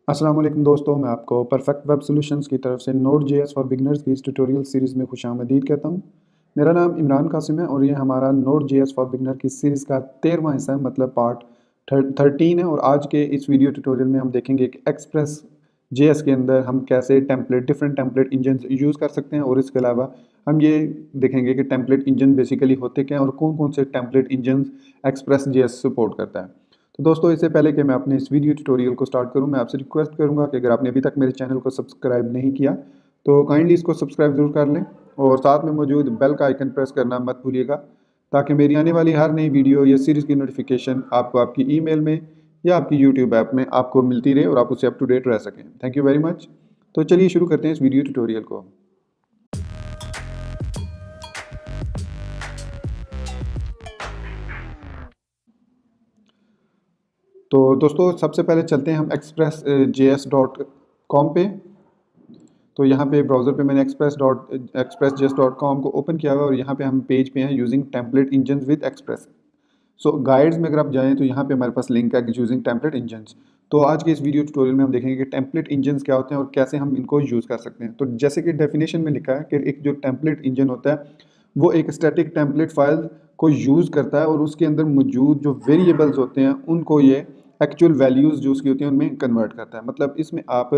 अस्सलाम वालेकुम दोस्तों, मैं आपको परफेक्ट वेब सॉल्यूशंस की तरफ से नोड जेएस फॉर बिगनर्स की इस ट्यूटोरियल सीरीज़ में खुशामदीद कहता हूँ। मेरा नाम इमरान कासिम है और ये हमारा नोड जेएस फॉर बिगनर की सीरीज़ का 13वां हिस्सा है, मतलब पार्ट 13 है। और आज के इस वीडियो ट्यूटोरियल में हम देखेंगे कि एक्सप्रेस जेएस के अंदर हम कैसे डिफरेंट टेम्पलेट इंजन यूज़ कर सकते हैं। और इसके अलावा हम ये देखेंगे कि टेम्पलेट इंजन बेसिकली होते क्या हैं और कौन कौन से template engine express JS support करता है। तो दोस्तों, इससे पहले कि मैं अपने इस वीडियो ट्यूटोरियल को स्टार्ट करूं, मैं आपसे रिक्वेस्ट करूंगा कि अगर आपने अभी तक मेरे चैनल को सब्सक्राइब नहीं किया तो काइंडली इसको सब्सक्राइब ज़रूर कर लें और साथ में मौजूद बेल का आइकन प्रेस करना मत भूलिएगा, ताकि मेरी आने वाली हर नई वीडियो या सीरीज़ की नोटिफिकेशन आपको आपकी ईमेल में या आपकी यूट्यूब ऐप में आपको मिलती रहे और आप उससे अप टू डेट रह सकें। Thank you very much. तो चलिए शुरू करते हैं इस वीडियो ट्यूटोरियल को। तो दोस्तों, सबसे पहले चलते हैं हम express.js.com पे। तो यहाँ पे ब्राउज़र पे मैंने express.js.com को ओपन किया हुआ है और यहाँ पे हम पेज पे हैं using template engine with express. So guides में अगर आप जाएँ तो यहाँ पे हमारे पास लिंक है यूजिंग टेम्पलेट इंजन्स। तो आज के इस वीडियो ट्यूटोरियल में हम देखेंगे कि टेम्पलेट इंजन्स क्या होते हैं और कैसे हम इनको यूज़ कर सकते हैं। तो जैसे कि डेफिनेशन में लिखा है कि एक जो टेम्पलेट इंजन होता है वो एक स्टैटिक टेम्पलेट फाइल को यूज़ करता है और उसके अंदर मौजूद जो वेरिएबल्स होते हैं उनको ये एक्चुअल वैल्यूज़ जो उसकी होती हैं उनमें कन्वर्ट करता है। मतलब इसमें आप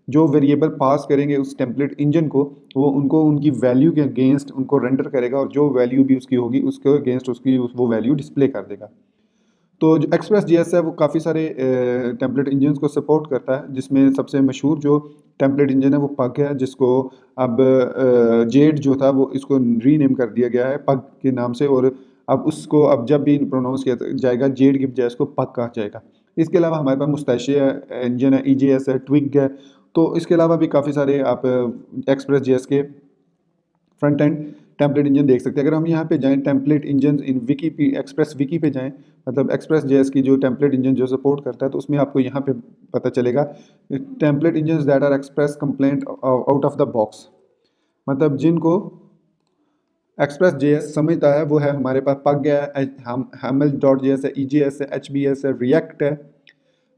जो वेरिएबल पास करेंगे उस टेम्पलेट इंजन को, वो उनको उनकी वैल्यू के अगेंस्ट उनको रेंडर करेगा और जो वैल्यू भी उसकी होगी उसके अगेंस्ट उसकी वो वैल्यू डिस्प्ले कर देगा। तो जो एक्सप्रेस जेएस है वो काफ़ी सारे टेम्पलेट इंजन को सपोर्ट करता है, जिसमें सबसे मशहूर जो टेम्पलेट इंजन है वो पग है, जिसको अब जेड जो था वो इसको रीनेम कर दिया गया है पग के नाम से। और अब उसको अब जब भी प्रोनाउंस किया जाएगा जेड की बजाय इसको पग कहा जाएगा। इसके अलावा हमारे पास मुस्ताशिया इंजन है, ईजेएस है, ट्विग है। तो इसके अलावा भी काफ़ी सारे आप एक्सप्रेस जेएस के फ्रंट एंड टेम्पलेट इंजन देख सकते हैं। अगर हम यहाँ पे जाएं टेम्पलेट इंजन इन विकी एक्सप्रेस विकी पे जाएं, मतलब एक्सप्रेस जेएस की जो टेम्पलेट इंजन जो सपोर्ट करता है, तो उसमें आपको यहाँ पे पता चलेगा template engine that are express compliant out of the box. मतलब जिनको एक्सप्रेस जेएस समझता है वो है हमारे पास पग है, हमल डॉट जेएस है, ईजीएस है, एचबीएस है, रिएक्ट है,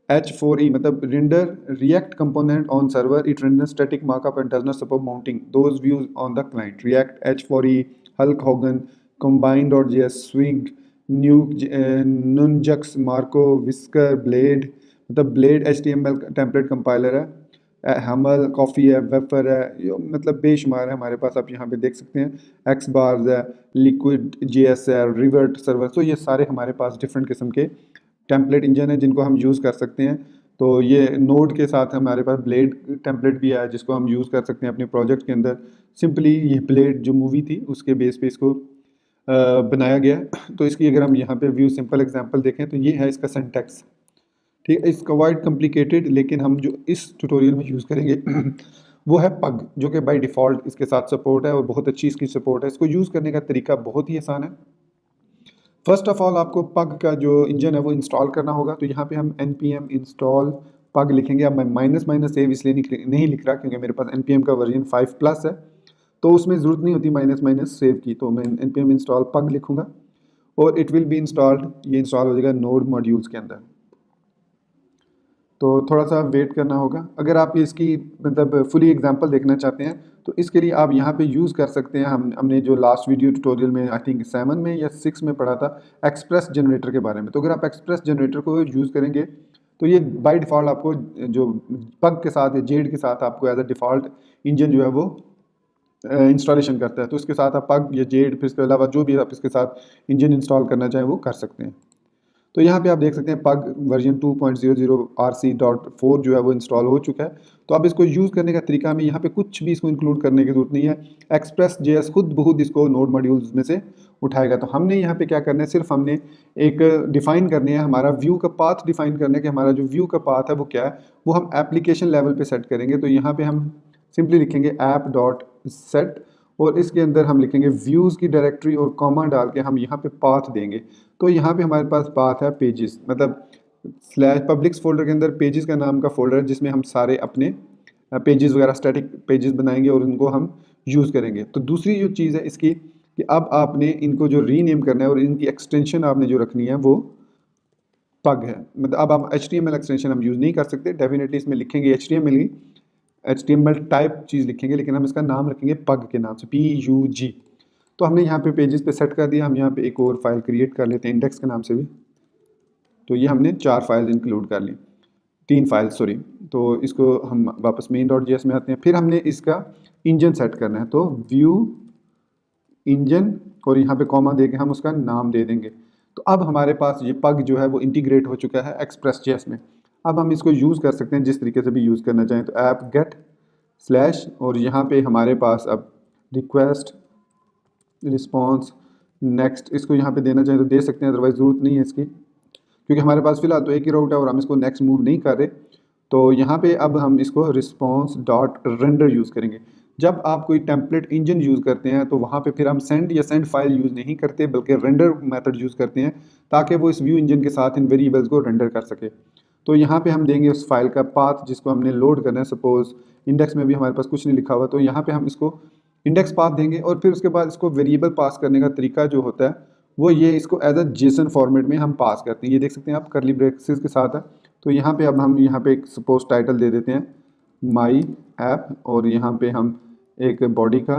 H4E मतलब render React component on server, it renders static markup and does not support mounting those views on the client. React H4E, Hulk Hogan, Combine.js, Swig, Nunjux, Marco, Whisker, Blade, मतलब Blade HTML template compiler है, हमल coffee है, wafer है, ये मतलब बेशुमार है हमारे पास। आप यहाँ पे देख सकते हैं एक्स बार्स है, लिक्विड जेएस है, रिवर्ट सर्वर। तो ये सारे हमारे पास डिफरेंट किस्म के टेम्पलेट इंजन है जिनको हम यूज़ कर सकते हैं। तो ये नोड के साथ हमारे पास ब्लेड टेम्पलेट भी है जिसको हम यूज़ कर सकते हैं अपने प्रोजेक्ट के अंदर। सिंपली ये ब्लेड जो मूवी थी उसके बेस पे इसको बनाया गया है। तो इसकी अगर हम यहाँ पे व्यू सिंपल एग्जांपल देखें तो ये है इसका सिंटैक्स। ठीक है, इसका वाइड कॉम्प्लिकेटेड, लेकिन हम जो इस ट्यूटोरियल में यूज़ करेंगे वो है पग, जो कि बाय डिफ़ॉल्ट इसके साथ सपोर्ट है और बहुत अच्छी इसकी सपोर्ट है। इसको यूज़ करने का तरीका बहुत ही आसान है। फर्स्ट ऑफ ऑल आपको पग का जो इंजन है वो इंस्टॉल करना होगा। तो यहाँ पे हम npm इंस्टॉल पग लिखेंगे। अब मैं माइनस माइनस सेव इसलिए नहीं लिख रहा क्योंकि मेरे पास npm का वर्जन 5+ है, तो उसमें ज़रूरत नहीं होती माइनस माइनस सेव की। तो मैं npm इंस्टॉल पग लिखूँगा और इट विल बी इंस्टॉल्ड, ये इंस्टॉल हो जाएगा नोड मॉड्यूल्स के अंदर। तो थोड़ा सा वेट करना होगा। अगर आप इसकी मतलब फुली एग्जांपल देखना चाहते हैं तो इसके लिए आप यहाँ पे यूज़ कर सकते हैं। हमने जो लास्ट वीडियो ट्यूटोरियल में आई थिंक 7 में या 6 में पढ़ा था एक्सप्रेस जनरेटर के बारे में। तो अगर आप एक्सप्रेस जनरेटर को यूज़ करेंगे तो ये बाय डिफ़ॉल्ट आपको जो पग के साथ या जेड के साथ आपको एज अ डिफ़ॉल्ट इंजन जो है वो इंस्टॉलेशन करता है। तो इसके साथ आप पग या जेड, फिर इसके अलावा जो भी आप इसके साथ इंजन इंस्टॉल करना चाहें वो कर सकते हैं। तो यहाँ पे आप देख सकते हैं पग वर्जन 2.00 RC.4 जो है वो इंस्टॉल हो चुका है। तो अब इसको यूज़ करने का तरीका हमें यहाँ पे कुछ भी इसको इंक्लूड करने की जरूरत नहीं है। एक्सप्रेस जेएस खुद बहुत इसको नोड मॉड्यूल्स में से उठाएगा। तो हमने यहाँ पे क्या करना है, सिर्फ हमने एक डिफ़ाइन करने हैं, हमारा व्यू का पाथ डिफ़ाइन करना है कि हमारा जो व्यू का पाथ है वो क्या है, वो हम एप्लीकेशन लेवल पे सेट करेंगे। तो यहाँ पे हम सिंपली लिखेंगे app.set और इसके अंदर हम लिखेंगे व्यूज़ की डायरेक्टरी और कॉमा डाल के हम यहाँ पे पाथ देंगे। तो यहाँ पे हमारे पास पाथ है पेजेस, मतलब स्लैश पब्लिक्स फोल्डर के अंदर पेजेस का नाम का फोल्डर है जिसमें हम सारे अपने पेजेस वगैरह स्टैटिक पेजेस बनाएंगे और उनको हम यूज़ करेंगे। तो दूसरी जो चीज़ है इसकी कि अब आपने इनको जो रीनेम करना है और इनकी एक्सटेंशन आपने जो रखनी है वो पग है। मतलब अब हम HTML एक्सटेंशन हम यूज़ नहीं कर सकते, डेफिनेटली इसमें लिखेंगे HTML ही, HTML टाइप चीज़ लिखेंगे, लेकिन हम इसका नाम रखेंगे पग के नाम से, PUG। तो हमने यहाँ पे पेजेस पे सेट कर दिया। हम यहाँ पे एक और फाइल क्रिएट कर लेते हैं इंडेक्स के नाम से भी। तो ये हमने 4 फाइल्स इंक्लूड कर ली, 3 फाइल सॉरी। तो इसको हम वापस main.js में आते हैं। फिर हमने इसका इंजन सेट करना है, तो व्यू इंजन और यहाँ पे कॉमा दे के हम उसका नाम दे देंगे। तो अब हमारे पास ये पग जो है वो इंटीग्रेट हो चुका है एक्सप्रेस.js में। अब हम इसको यूज़ कर सकते हैं जिस तरीके से भी यूज़ करना चाहें। तो ऐप गेट स्लैश और यहाँ पे हमारे पास अब रिक्वेस्ट रिस्पॉन्स नेक्स्ट, इसको यहाँ पे देना चाहें तो दे सकते हैं, अदरवाइज ज़रूरत नहीं है इसकी, क्योंकि हमारे पास फिलहाल तो एक ही राउट है और हम इसको नेक्स्ट मूव नहीं कर रहे। तो यहाँ पे अब हम इसको रिस्पॉन्स डॉट रेंडर यूज़ करेंगे। जब आप कोई टेम्पलेट इंजन यूज़ करते हैं तो वहाँ पे फिर हम सेंड या सेंड फाइल यूज़ नहीं करते, बल्कि रेंडर मेथड यूज़ करते हैं, ताकि वो इस व्यू इंजन के साथ इन वेरिएबल्स को रेंडर कर सके। तो यहाँ पे हम देंगे उस फाइल का पाथ जिसको हमने लोड करना है। सपोज इंडेक्स में भी हमारे पास कुछ नहीं लिखा हुआ, तो यहाँ पे हम इसको इंडेक्स पाथ देंगे और फिर उसके बाद इसको वेरिएबल पास करने का तरीका जो होता है वो ये, इसको एज अ जेसन फॉर्मेट में हम पास करते हैं। ये देख सकते हैं आप, करली ब्रेसेस के साथ है। तो यहाँ पे अब हम यहाँ पे एक सपोज टाइटल दे देते हैं माई ऐप, और यहाँ पे हम एक बॉडी का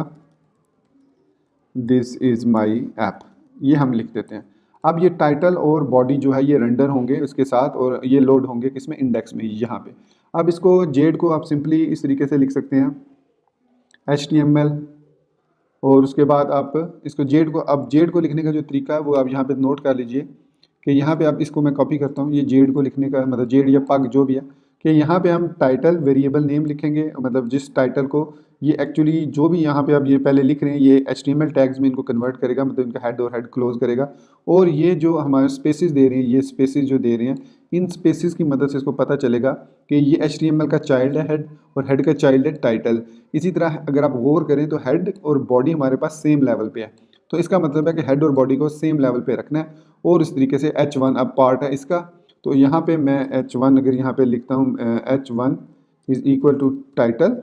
दिस इज़ माई ऐप, ये हम लिख देते हैं। अब ये टाइटल और बॉडी जो है ये रेंडर होंगे उसके साथ, और ये लोड होंगे किसमें, इंडेक्स में, यहाँ पे। अब इसको जेड को आप सिंपली इस तरीके से लिख सकते हैं HTML, और उसके बाद आप इसको जेड को, अब जेड को लिखने का जो तरीका है वो आप यहाँ पे नोट कर लीजिए कि यहाँ पे आप इसको मैं कॉपी करता हूँ। ये जेड को लिखने का मतलब जेड या पग जो भी है, कि यहाँ पे हम टाइटल वेरिएबल नेम लिखेंगे, मतलब जिस टाइटल को ये एक्चुअली जो भी यहाँ पे आप ये पहले लिख रहे हैं ये HTML टैग्स में इनको कन्वर्ट करेगा, मतलब इनका हेड और हेड क्लोज करेगा। और ये जो हमारे स्पेसिस दे रहे हैं, ये स्पेसिस जो दे रहे हैं, इन स्पेसिस की मदद से इसको पता चलेगा कि ये HTML का चाइल्ड है हेड, और हेड का चाइल्ड है टाइटल। इसी तरह अगर आप गौर करें तो हेड और बॉडी हमारे पास सेम लेवल पे है, तो इसका मतलब है कि हेड और बॉडी को सेम लेवल पे रखना है। और इस तरीके से H1 अब पार्ट है इसका, तो यहाँ पे मैं H1 अगर यहाँ पे लिखता हूँ H1 is equal to title,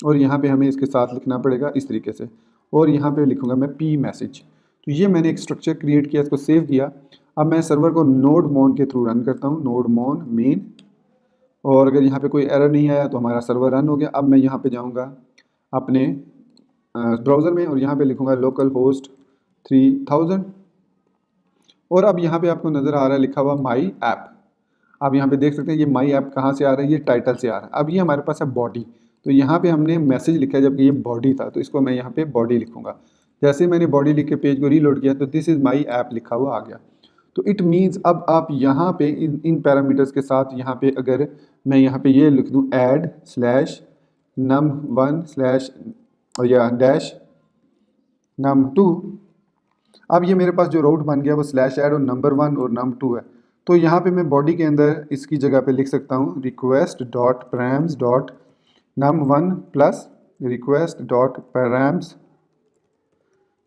और यहाँ पे हमें इसके साथ लिखना पड़ेगा इस तरीके से, और यहाँ पे लिखूँगा मैं P मैसेज। तो ये मैंने एक स्ट्रक्चर क्रिएट किया, इसको सेव किया। अब मैं सर्वर को नोड मोन के थ्रू रन करता हूँ, नोड मोन मेन, और अगर यहाँ पे कोई एरर नहीं आया तो हमारा सर्वर रन हो गया। अब मैं यहाँ पे जाऊँगा अपने ब्राउज़र में और यहाँ पे लिखूँगा लोकल होस्ट 3000, और अब यहाँ पे आपको नज़र आ रहा है लिखा हुआ माई ऐप। आप यहाँ पे देख सकते हैं ये माई ऐप कहाँ से आ रहा है, ये टाइटल से आ रहा है। अब ये हमारे पास है बॉडी, तो यहाँ पे हमने मैसेज लिखा है जबकि ये बॉडी था, तो इसको मैं यहाँ पे बॉडी लिखूँगा। जैसे मैंने बॉडी लिख के पेज को रीलोड किया तो दिस इज़ माई ऐप लिखा हुआ आ गया। तो इट मीन्स अब आप यहाँ पे इन पैरामीटर्स के साथ यहाँ पे अगर मैं यहाँ पे ये लिख दूँ ऐड स्लैश num1 स्लैश या डैश num2, अब ये मेरे पास जो राउट बन गया वो स्लैश ऐड और num1 और num2 है। तो यहाँ पे मैं बॉडी के अंदर इसकी जगह पे लिख सकता हूँ request dot params dot num1 plus request dot params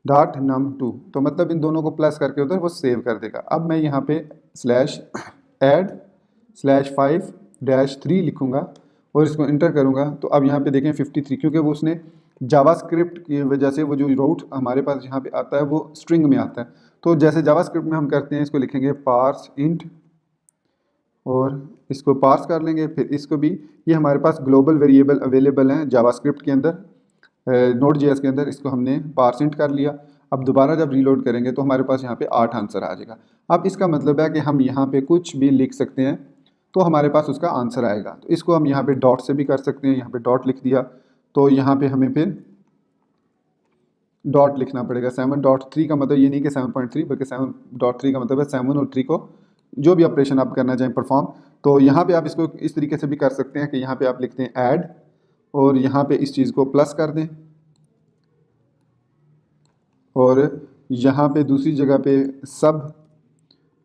dot num2, तो मतलब इन दोनों को प्लस करके उधर वो सेव कर देगा। अब मैं यहाँ पे स्लैश ऐड स्लैश 5-3 लिखूँगा और इसको इंटर करूँगा। तो अब यहाँ पे देखें 53, क्योंकि वो उसने जावास्क्रिप्ट की वजह से वो जो राउट हमारे पास यहाँ पे आता है वो स्ट्रिंग में आता है। तो जैसे जावास्क्रिप्ट में हम करते हैं, इसको लिखेंगे पार्स इंट और इसको पार्स कर लेंगे। फिर इसको भी, ये हमारे पास ग्लोबल वेरिएबल अवेलेबल हैं जावास्क्रिप्ट के अंदर, Node.js के अंदर, इसको हमने पार्स इंट कर लिया। अब दोबारा जब रीलोड करेंगे तो हमारे पास यहाँ पे 8 आंसर आ जाएगा। अब इसका मतलब है कि हम यहाँ पे कुछ भी लिख सकते हैं तो हमारे पास उसका आंसर आएगा। तो इसको हम यहाँ पे डॉट से भी कर सकते हैं, यहाँ पे डॉट लिख दिया तो यहाँ पे हमें फिर डॉट लिखना पड़ेगा। 7.3 का मतलब ये नहीं कि 7.3, बल्कि 7.3 का मतलब है 7 और 3 को जो भी ऑपरेशन आप करना चाहें परफॉर्म। तो यहाँ पे आप इसको इस तरीके से भी कर सकते हैं कि यहाँ पे आप लिखते हैं ऐड और यहाँ पे इस चीज़ को प्लस कर दें, और यहाँ पे दूसरी जगह पे सब,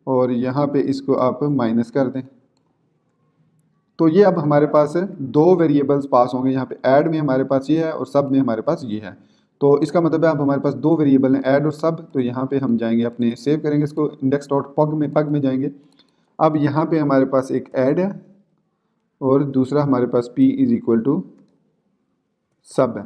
और यहाँ पे इसको आप माइनस कर दें। तो ये अब हमारे पास दो वेरिएबल्स पास होंगे। यहाँ पे ऐड में हमारे पास ये है और सब में हमारे पास ये है। तो इसका मतलब है अब हमारे पास दो वेरिएबल हैं, ऐड और सब। तो यहाँ पे हम जाएंगे अपने, सेव करेंगे इसको इंडेक्स डॉट पग में जाएंगे। अब यहाँ पे हमारे पास एक ऐड है और दूसरा हमारे पास p इज़ इक्वल टू सब है।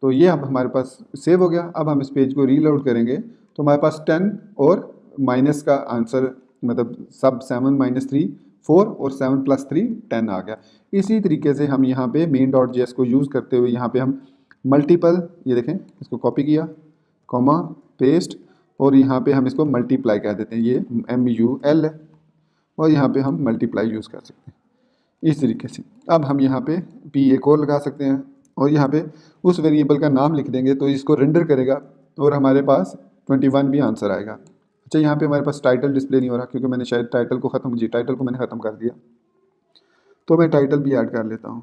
तो ये अब हमारे पास सेव हो गया। अब हम इस पेज को रीलोड करेंगे तो हमारे पास 10 और माइनस का आंसर मतलब सब 7 - 3 4 और 7 + 3 10 आ गया। इसी तरीके से हम यहाँ पे main.js को यूज़ करते हुए यहाँ पे हम मल्टीपल, ये देखें, इसको कॉपी किया, कॉमा, पेस्ट, और यहाँ पे हम इसको मल्टीप्लाई कह देते हैं, ये MUL है, और यहाँ पे हम मल्टीप्लाई यूज़ कर सकते हैं इस तरीके से। अब हम यहाँ पे P एक और लगा सकते हैं और यहाँ पे उस वेरिएबल का नाम लिख देंगे तो इसको रेंडर करेगा और हमारे पास 21 भी आंसर आएगा। अच्छा, यहाँ पे हमारे पास टाइटल डिस्प्ले नहीं हो रहा क्योंकि मैंने शायद टाइटल को मैंने ख़त्म कर दिया, तो मैं टाइटल भी ऐड कर लेता हूँ,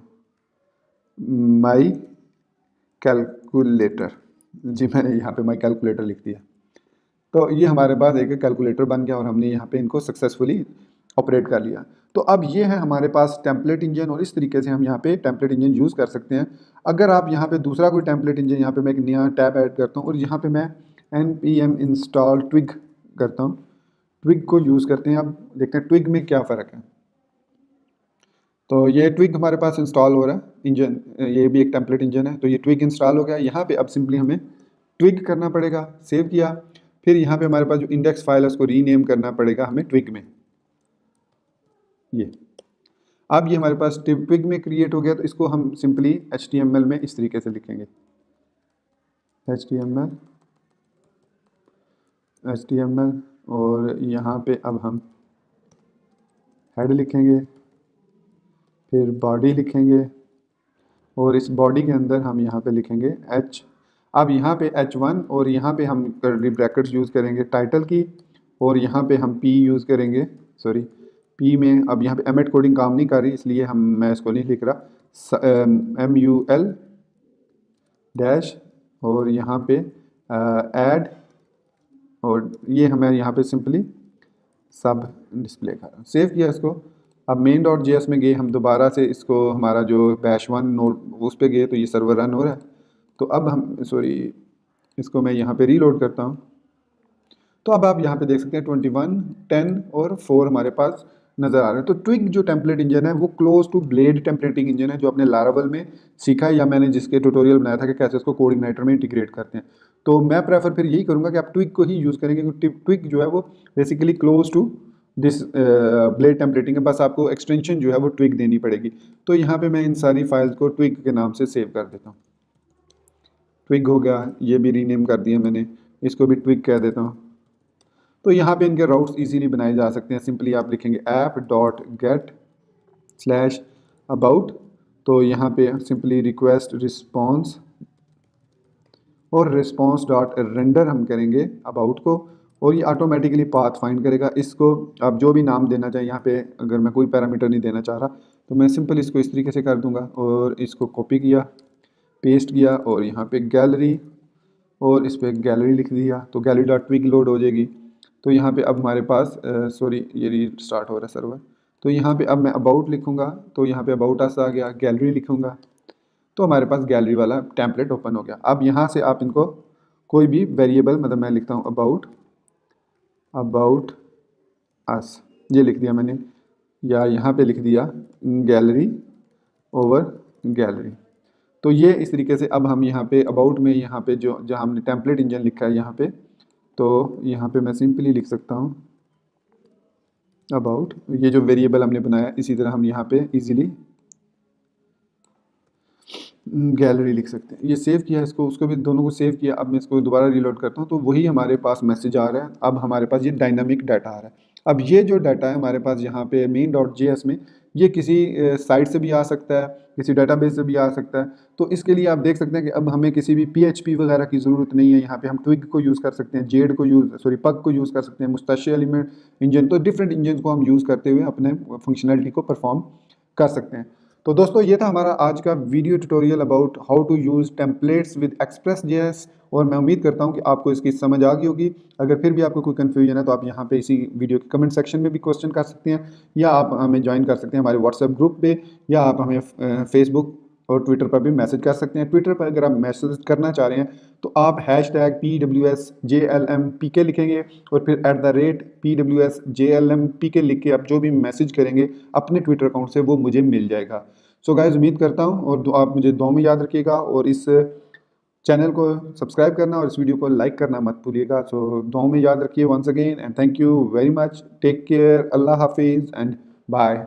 माई कैलकुलेटर। जी, मैंने यहाँ पे माई कैलकुलेटर लिख दिया। तो ये हमारे पास एक कैलकुलेटर बन गया और हमने यहाँ पे इनको सक्सेसफुली ऑपरेट कर लिया। तो अब ये है हमारे पास टेम्पलेट इंजन, और इस तरीके से हम यहाँ पे टेम्पलेट इंजन यूज़ कर सकते हैं। अगर आप यहाँ पे दूसरा कोई टेम्पलेट इंजन, यहाँ पे मैं एक नया टैब ऐड करता हूँ और यहाँ पे मैं npm install twig करता हूँ, ट्विग को यूज़ करते हैं। अब देखते हैं ट्विग में क्या फ़र्क है। तो ये ट्विग हमारे पास इंस्टॉल हो रहा है इंजन, ये भी एक टेम्पलेट इंजन है, तो ये ट्विग इंस्टॉल हो गया। यहाँ पे अब सिंपली हमें ट्विग करना पड़ेगा, सेव किया, फिर यहाँ पे हमारे पास जो इंडेक्स फाइल है उसको रीनेम करना पड़ेगा हमें ट्विग में। ये अब ये हमारे पास ट्विग में क्रिएट हो गया, तो इसको हम सिंपली HTML में इस तरीके से लिखेंगे, HTML, और यहाँ पे अब हम हेड लिखेंगे, फिर बॉडी लिखेंगे, और इस बॉडी के अंदर हम यहाँ पे लिखेंगे H। अब यहाँ पे H1 और यहाँ पे हम कर्ली ब्रैकेट्स यूज़ करेंगे टाइटल की, और यहाँ पे हम P यूज़ करेंगे, सॉरी P में अब यहाँ पे एमेट कोडिंग काम नहीं कर रही इसलिए मैं इसको नहीं लिख रहा, MUL डैश, और यहाँ पे ऐड, और ये हमें यहाँ पे सिंपली सब डिस्प्ले कर रहा हूँ। सेव किया इसको। अब main.js में गए हम, दोबारा से इसको हमारा जो bash1 नोड उस पर गए तो ये सर्वर रन हो रहा है। तो अब हम इसको मैं यहाँ पे रीलोड करता हूँ, तो अब आप यहाँ पे देख सकते हैं 21, 10 और 4 हमारे पास नज़र आ रहे हैं। तो ट्विग जो टेम्पलेट इंजन है वो क्लोज टू ब्लेड टेम्पलेटिंग इंजन है जो आपने लारावल में सीखा है, या मैंने जिसके ट्यूटोरियल बनाया था कि कैसे इसको कोड इग्नाइटर में इंटीग्रेट करते हैं। तो मैं प्रेफर फिर यही करूँगा कि आप ट्विग को ही यूज़ करेंगे, क्योंकि ट्विग जो है वो basically close to this Blade templating है, बस आपको एक्सटेंशन जो है वो ट्विग देनी पड़ेगी। तो यहाँ पे मैं इन सारी फाइल्स को ट्विग के नाम से सेव कर देता हूँ। ट्विग हो गया, ये भी रीनेम कर दिया मैंने, इसको भी ट्विग कह देता हूँ। तो यहाँ पे इनके राउट्स इजीली बनाए जा सकते हैं। सिंपली आप लिखेंगे app.get/about, तो यहाँ पे सिंपली रिक्वेस्ट रिस्पॉन्स और response.render हम करेंगे अबाउट को, और ये ऑटोमेटिकली पाथ फाइंड करेगा। इसको आप जो भी नाम देना चाहें, यहाँ पे अगर मैं कोई पैरामीटर नहीं देना चाह रहा तो मैं सिंपल इसको इस तरीके से कर दूंगा, और इसको कॉपी किया, पेस्ट किया, और यहाँ पे गैलरी, और इस पर गैलरी लिख दिया, तो gallery.twig लोड हो जाएगी। तो यहाँ पे अब हमारे पास सॉरी ये रीस्टार्ट हो रहा है सर्वर, तो यहाँ पे अब मैं अबाउट लिखूँगा, तो यहाँ पे अबाउट आ गया, गैलरी लिखूँगा, तो हमारे पास गैलरी वाला टेम्पलेट ओपन हो गया। अब यहाँ से आप इनको कोई भी वेरिएबल, मतलब मैं लिखता हूँ अबाउट अस, ये लिख दिया मैंने, या यहाँ पे लिख दिया गैलरी ओवर गैलरी। तो ये इस तरीके से अब हम यहाँ पे अबाउट में, यहाँ पे जो जहाँ हमने टेम्पलेट इंजन लिखा है यहाँ पे, तो यहाँ पे मैं सिंपली लिख सकता हूँ अबाउट, ये जो वेरिएबल हमने बनाया, इसी तरह हम यहाँ पे इजीली गैलरी लिख सकते हैं। ये सेव किया इसको, उसको भी, दोनों को सेव किया। अब मैं इसको दोबारा रीलोड करता हूँ तो वही हमारे पास मैसेज आ रहा है। अब हमारे पास ये डायनामिक डाटा आ रहा है। अब ये जो डाटा है हमारे पास यहाँ पे main.js में, ये किसी साइट से भी आ सकता है, किसी डाटाबेस से भी आ सकता है। तो इसके लिए आप देख सकते हैं कि अब हमें किसी भी PHP वगैरह की ज़रूरत नहीं है। यहाँ पे हम ट्विग को यूज़ कर सकते हैं, जेड को पग को यूज़ कर सकते हैं, मुस्ताशी एलिमेंट इंजन, तो डिफरेंट इंजन को हम यूज़ करते हुए अपने फंक्शनलिटी को परफॉर्म कर सकते हैं। तो दोस्तों ये था हमारा आज का video tutorial about how to use templates with एक्सप्रेस.js, और मैं उम्मीद करता हूँ कि आपको इसकी समझ आ गई होगी। अगर फिर भी आपको कोई कन्फ्यूजन है तो आप यहाँ पे इसी वीडियो के कमेंट सेक्शन में भी क्वेश्चन कर सकते हैं, या आप हमें ज्वाइन कर सकते हैं हमारे व्हाट्सएप ग्रुप पे, या आप हमें फेसबुक और ट्विटर पर भी मैसेज कर सकते हैं। ट्विटर पर अगर आप मैसेज करना चाह रहे हैं तो आप #PWSJLMPK लिखेंगे और फिर @PWSJLMPK लिख के आप जो भी मैसेज करेंगे अपने ट्विटर अकाउंट से वो मुझे मिल जाएगा। सो गाइस, उम्मीद करता हूँ, और आप मुझे दुआ में याद रखिएगा, और इस चैनल को सब्सक्राइब करना और इस वीडियो को लाइक करना मत भूलिएगा। सो दुआओं में याद रखिए। Once again and thank you very much. Take care. अल्लाह हाफिज़ एंड बाय।